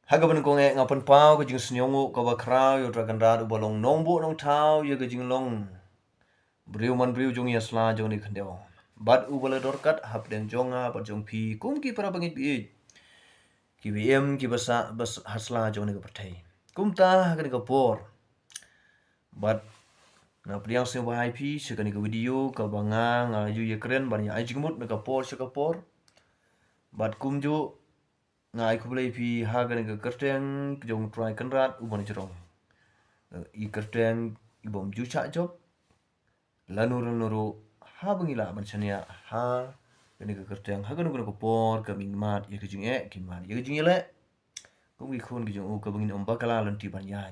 Hagaban ko nge ngapan pau ka jing senyongu ka ba krau yo dragan radu balong nongbo nong tau ya ka jing long briu man briu jong ya sla jong ni khandeo. Bat u bala dorkat hap den jonga bat jong pi kum ki para bangit bi ki bm ki bas hasla jong ni ka pertai. Kum ta hagan ka por. Bat na priang se wahai pi sekani ka video ka banga nga yu ya keren ban ya ai jingmut na ka por se ka por. Bat kum jo ngai ku play pi hagan ka kerteng jong try kan rat u ban jerong. I kerteng i bom ju cha job lanuru ha bangila ban chania ha kani ka kerteng ha ganu ko por ka min mat ya ka jing ki mat ya ka jing le ko mi khon ki jong u ka bangin om bakala lan ti ban ya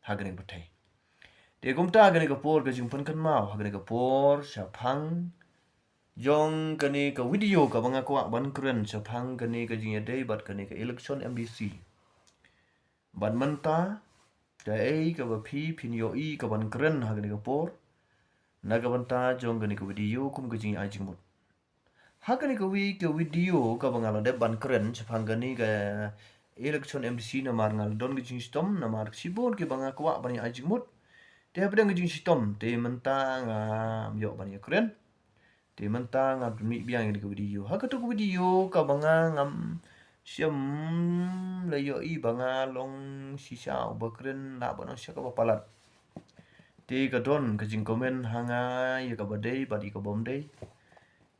ha gani batai de kum ta gani ka por ka jing pan kan mau ha gani ka por sha phang jong kani ka video ka banga ko ban kren sha phang kani ka jing ya dei bat kani ka election MBC ban manta ka ei ka ba phi phin yo I ka ban kren ha gani ka por nagabanta jong gani ka video kum ka jing ai jing mut ha gani ka video ka bangala de ban kren chapang gani ka election MDC na mar ngal don ka jing stom na mar sibon ke banga kwa bani ai jing mut te ha pedang ka jing stom te menta nga yo bani kren te menta nga mi biang gani ka video ha ka tu video ka banga ngam siam la yo I banga long sisa bakren na bana syaka bapalat te ka don ka jing komen hanga ya ka badai badi ka bom dei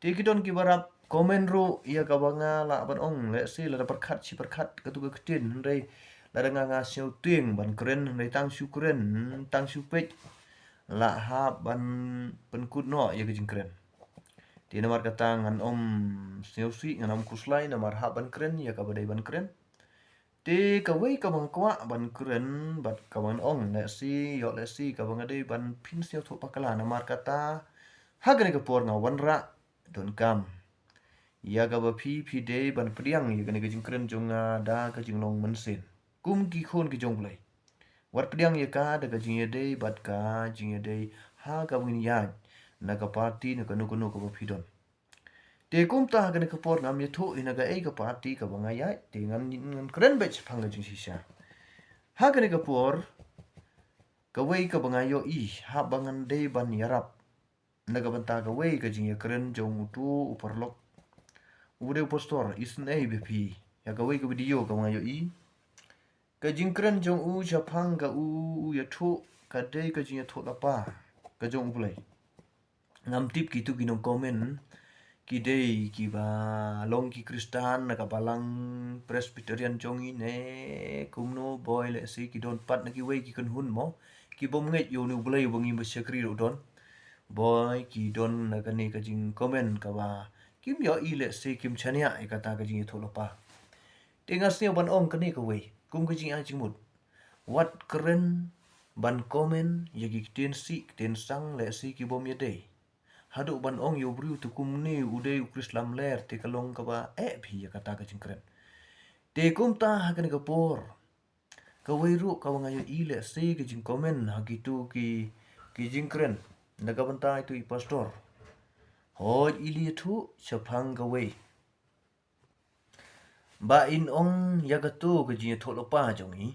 te ki don ki barap komen ro ya ka banga la ban ong le se la perkhat si perkhat ka tu ka ketin dei la da nga siu tieng ban kren dei tang su kren tang su pech la ha ban pen kut no ya ka jing kren te namar kata ngan om siu si ngan om kuslai namar ha ban kren ya ka badai ban kren te ka wei ka bang kwa ban kren bat ka ban ong le si yo le si ka bang dei ban pin siu tho pakala namar kata ha gani ka por nga wan ra don kam ya ga ba phi dei ban priang ya gani ka jing kren jong da ka jing long man sen kum ki khon ki jong blai wat priang ya ka da ka jing ya dei bat ka jing ya dei ha ka win ya na ka party na ka nu ka ba phi don te kum ta gani ka por ngam ya tho ina ga ei ka party ka banga ya te ngan kren bech phang ga jing sisa ha gani ka por ka wei ka banga yo I ha bangan dei ban yarap naga banta ka wei ka jing ya kren jong tu uparlok ude postor isn ei bp ya ka wei ka video ka mga yo I ka jing kren jong u japang ka u ya thu ka dei ka jing ya thu lapa ka jong ulai ngam tip ki tu kinong komen ki dei ki ba long ki kristan na ka palang presbyterian jong I ne kumno boy le si ki don pat na ki wei ki kan hun mo ki bom nget yo nu blai bongi ba sekri ro don boy ki don na ka ne ka jing komen ka ba kim yo I le si kim chania e kata ka jing tholo pa tingas ni ban ong ka ne ka wei kum ka jing a jing mut wat keren ban komen ya ki ten si ten sang le si ki bom ye dei hadu ban ong yo bru tu kum ni ude ukrislam ler te kalong ka ba e phi ya kata ka jing keren te kum ta ha ka ne ka por ka wei ru ka wanga yo I le si ki jing komen ha ki tu ki jing keren na ka banta itu I pastor hoj ili thu chapang ka wei ba in ong yagatu ka jing tholo pa jong I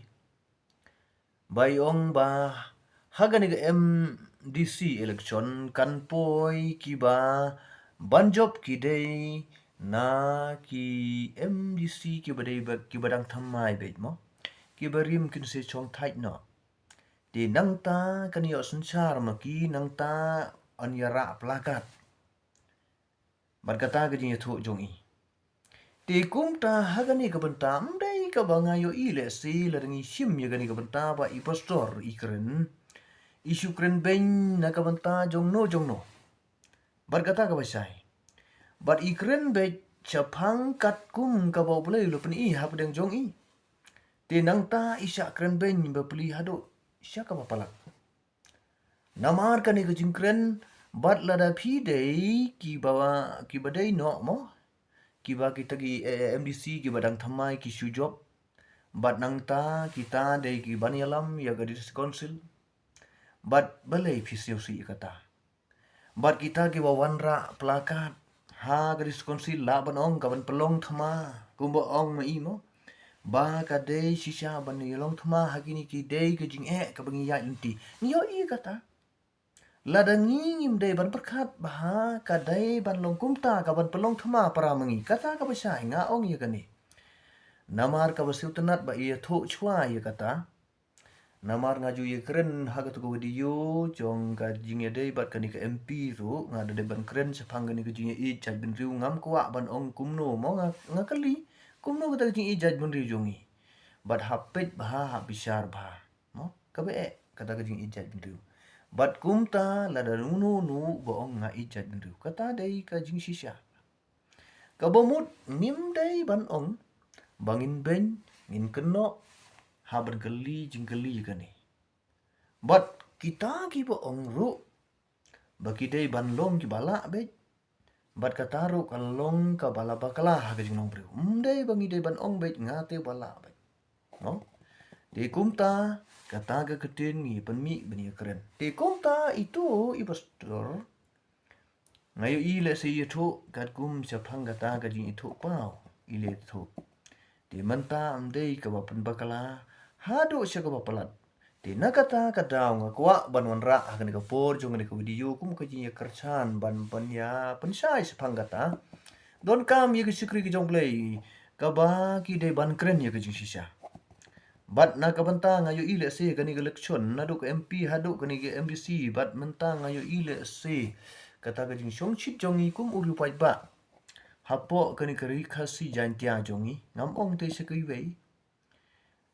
ba ong ba hagani ka MDC election kan poi ki ba banjob ki dei na ki MDC ki ba dei ba ki badang thamai bet mo ki ba rim kin se chong thai no di nang ta kan yo sanchar ma ki nang ta anyara plakat bar kata ka jing thu jong I te kum ta hagani ka bentam dai ka banga yo I le si la ringi sim ya gani ka benta ba I pastor I kren isu kren ben na ka benta jong no bar kata ka basai bar I kren be chapang kat kum ka ba boleh lu pen I hap deng jong I te nang ta isya kren ben ba peli hado isya ka ba palak namar ka ni ka jing kren bat la da phi dei ki ba dei no mo ki ba kita ki MDC ki badang thamai ki su job bat nang ta kita dei ki banialam ya ga dis council bat balai phi si kata bat kita ki wawanra plakat ha ga dis council la ban ong ka ban pelong thama kumba ong ma I mo ba ka dei shisha ban ni long thma hagini ki dei ke jing ka bangi ya inti nyo I kata ladang ngim dei ban perkat bah ka dei ban long kumta ka ban pelong thma para mengi kata ka basa nga ong ya kani namar ka basil tenat ba ia tho chwa ya kata namar ngaju ye keren haga tu video jong ka jing dei bat kani ka MP tu ngada de ban keren sepang kani ka jing I jaj ben riu ngam kwa ban ong kumno mo ngakali kumno kata jing I jaj ben riu jongi bat hapet bah ha bisar bah no kabe kata ka jing I jaj ben riu bat kumta lada nu nu ba ong nga I jaj ben riu kata dei ka jing shisha kabomut nim dei ban ong bangin ben ngin keno haban keli jing keli kani but kita ki bo ong ru baki dei ban long ki bala be but kataru kalong ka bala bakala ha jing nong bru dei bangi dei ban ong be ngate bala be no di kumta kata ga ketin ngi penmi beni keren di kumta itu I pastor ngayo I le se itu kat kum sepang kata ga jing itu pau I le itu di menta amdei ka bapen bakala hado sya ka bapalat di nakata kadau ngakwa ban wanra akan ka por jong ka video kum ka jing kerchan ban ban ya pensai sepang kata don kam ye ka sikri ki jong play ka ba ki de ban keren ye ka jing shisha bat na ka banta ngayo I le se ka ni ka election nadu ka MP hadu ka ni ka MBC bat menta ngayo I le se kata ka jing shong chit jong I kum uru pai ba hapo kani kari kasi jantia jongi ngam ong te se kui wei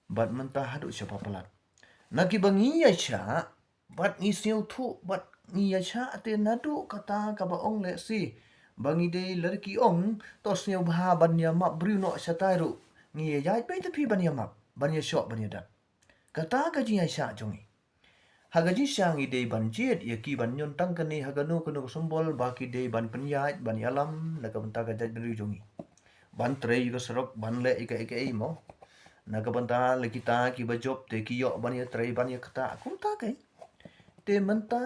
bat menta hadu siapa pelat naki bangi ya cha bat ngi siu thu bat ngi ya cha te nadu kata ka ba ong le si bangi de lerki ong to siu bha ban ya map bruno satairu ngi ya jai pe te pi ban ya map ban ya shop ban ya dat kata ka ji ya cha jongi haga ji sang I de ban jet ya ki ban nyon tang kani haga no kono sombol baki de ban penyat ban yalam naga benta ka jaj beri jongi ban trei ga serok ban le ika mo naga benta le kita ki ba job te ki yo ban ya trei ban ya kata kum ta kai te menta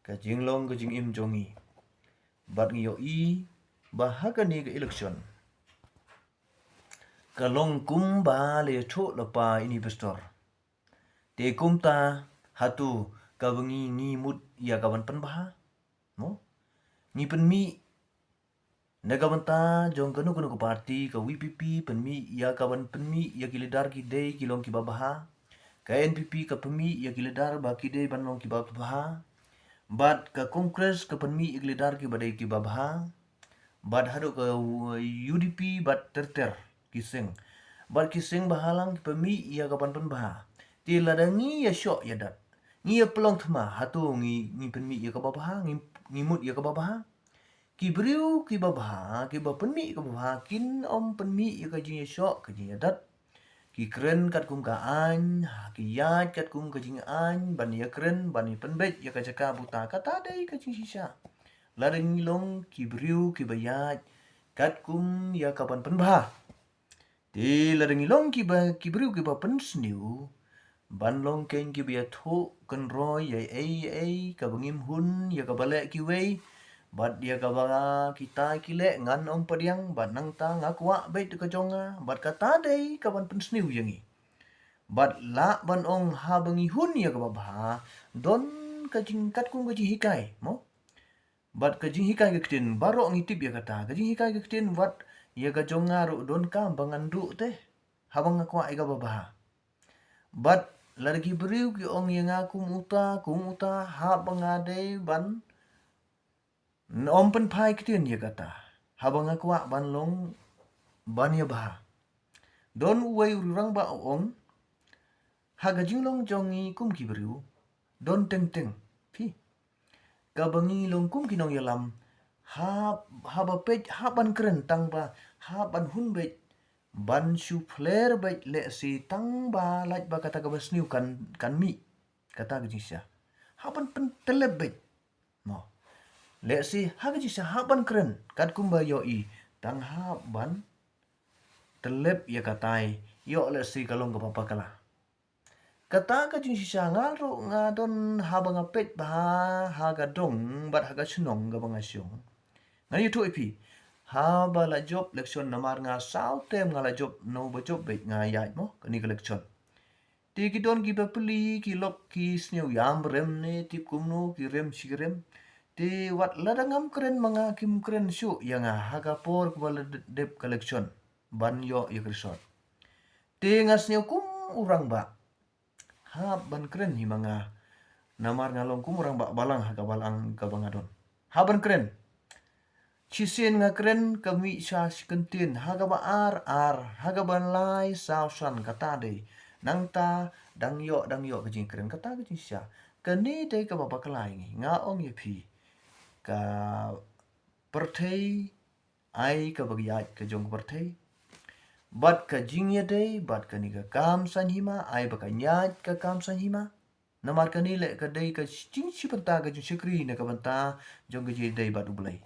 ka jinglong ka jing im jongi bat ngi yo I bahaga ni ka election kalong kum ba le tho lepa ini pastor te kum ta hatu kabangi ngi mut ya kaban pen bah no ngi pen mi naga banta jong kanu kanu ko party ka WPP pen mi ya kaban pen mi ya kilidar ki dei kilong ki babaha ka NPP ka pen mi ya kilidar ba ki dei ban long ki babaha bat ka kongres ka pen mi ya kilidar ki badai ki babaha bat hadu ka UDP bat terter kiseng bat kiseng bahalang ki pen mi ya kaban pen baha ti ladangi ya syok ya dat ngi ya pelong thma hatu ngi pen mi ya ka babaha ngi mut ya ka babaha ki briu ki babaha ki ba pen mi ka babaha kin om pen mi ya ka jing ya syok ka jing ya dat ki keren kat kum ka an ki yat kat kum ka jing an ban ya keren ban ya pen bet ya ka jaka buta kata dai ka jing shisha ladang long ki briu ki bayat kat kum ya ka ban pen bah ti ladang long ki briu ki ba pen sniu ban long ken ki bia thu kan roy ya ai ka bangim hun ya ka bale ki wei bat dia ka ba kita ki le ngan ong padiang bat nang ta ngakwa bet ka jonga bat kata dei ka ban pen sniu yangi bat la ban ong ha bangi hun ya ka ba don ka jing kat kum ka ji hikai mo bat ka jing hikai ka tin baro ngi tip ya kata ka jing hikai ka tin wat ya ka jonga ru don ka bangan du te habang ngakwa ai ka ba bat largi beriu ki ong yang aku muta ha bangade ban om pen pai kitin ya kata habang aku ban long ban ya bah don uai urang ba ong haga jinglong jongi kum ki beriu don teng pi ka bangi long kum ki nong yalam ha ba pej ha ban keren tang ba ha ban hun bet ban su flair bet le si tang ba laj ba kata ka basniu kan mi kata ka jisya ha ban pen telebet no le si ha ka jisya ha ban keren kat kum ba yo I tang ha ban teleb ya katai yo le si kalong ka papa kala kata ka jisya ngal ro ngadon ha ba ngapet ba ha ga dong bat ha ga sunong ga ba ngasyong ngai tu ipi Haba la job lection namar nga sao tem nga la job no ba job bet nga yai mo kani ka lection. Ti ki don ki bapeli ki lok ki sneu yam rem ne tip kumno ki rem shirem. Ti wat ladangam keren mga kim keren syu yang haga por kwala dep collection ban yo ya krisot. Ti ngas sneu kum urang ba. Ha ban keren hi mga namar ngalong kum urang ba balang haga balang ka bangadon. Ha ban keren. Chisin nga keren kami sa sikentin haga ba ar haga ban lai sausan kata de nang ta dang yo kajing keren kata kajing sya kani de ka baba kelai nga ong ye pi ka perthei ai ka bagyat ka jong perthei bat ka jing ye de bat ka ni ka kam san hima ai ba ka nyat ka kam san hima namar kani le ka de ka ching si penta ka jing sikri na ka banta jong ka ji de bat ubulai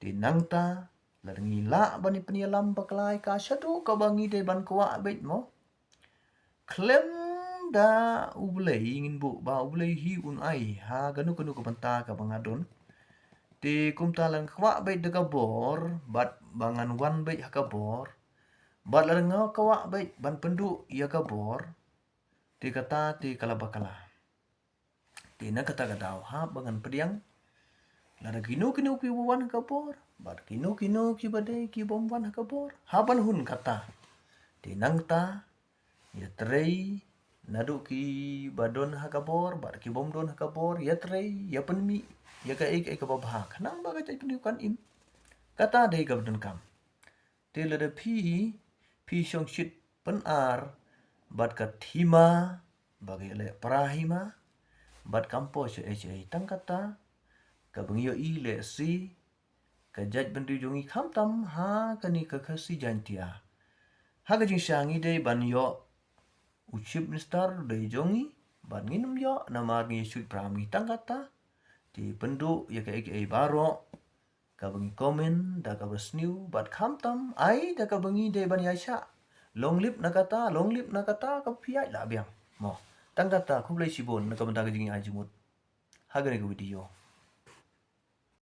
di nangta laringi la bani penialam baklai ka syadu ka bangi de ban kwa bet mo klem da ublei ingin bu ba ublei hi un ai ha ganu ganu ka banta ka bangadon di kumtalan kwa bet de ka bor bat bangan wan bet ha ka bor bat laringa kwa bet ban pendu ya ka bor di kata ti kala bakala di na kata ka daw ha bangan pediang Lada kino ki wan kapor, bat kino ki bade ki bomban kapor. Haban hun kata. Tinangta ya trei nadu ki badon hakapor, bat ki bomdon hakapor, ya trei ya penmi ya ka ek ka babha. Kanang baga cai pendiukan im. Kata dei ka badon kam. Te lada pi syong shit pen ar bat ka thima bagai le prahima bat kampo se tang kata ka bangyo i le si ka jaj bandu jongi khamtam ha kani ka khasi jantia ha ka jing shangi de ban yo uchip nistar de jongi ban nginum yo na mar ngi shoot prami tangkata di pendu ya ka ek baro ka bangi komen da ka basniu bat khamtam ai da ka bangi de ban yaisha long lip na kata ka piai la biang mo tangkata khublai sibon na ka banda ka jing ajimut ha ka ni video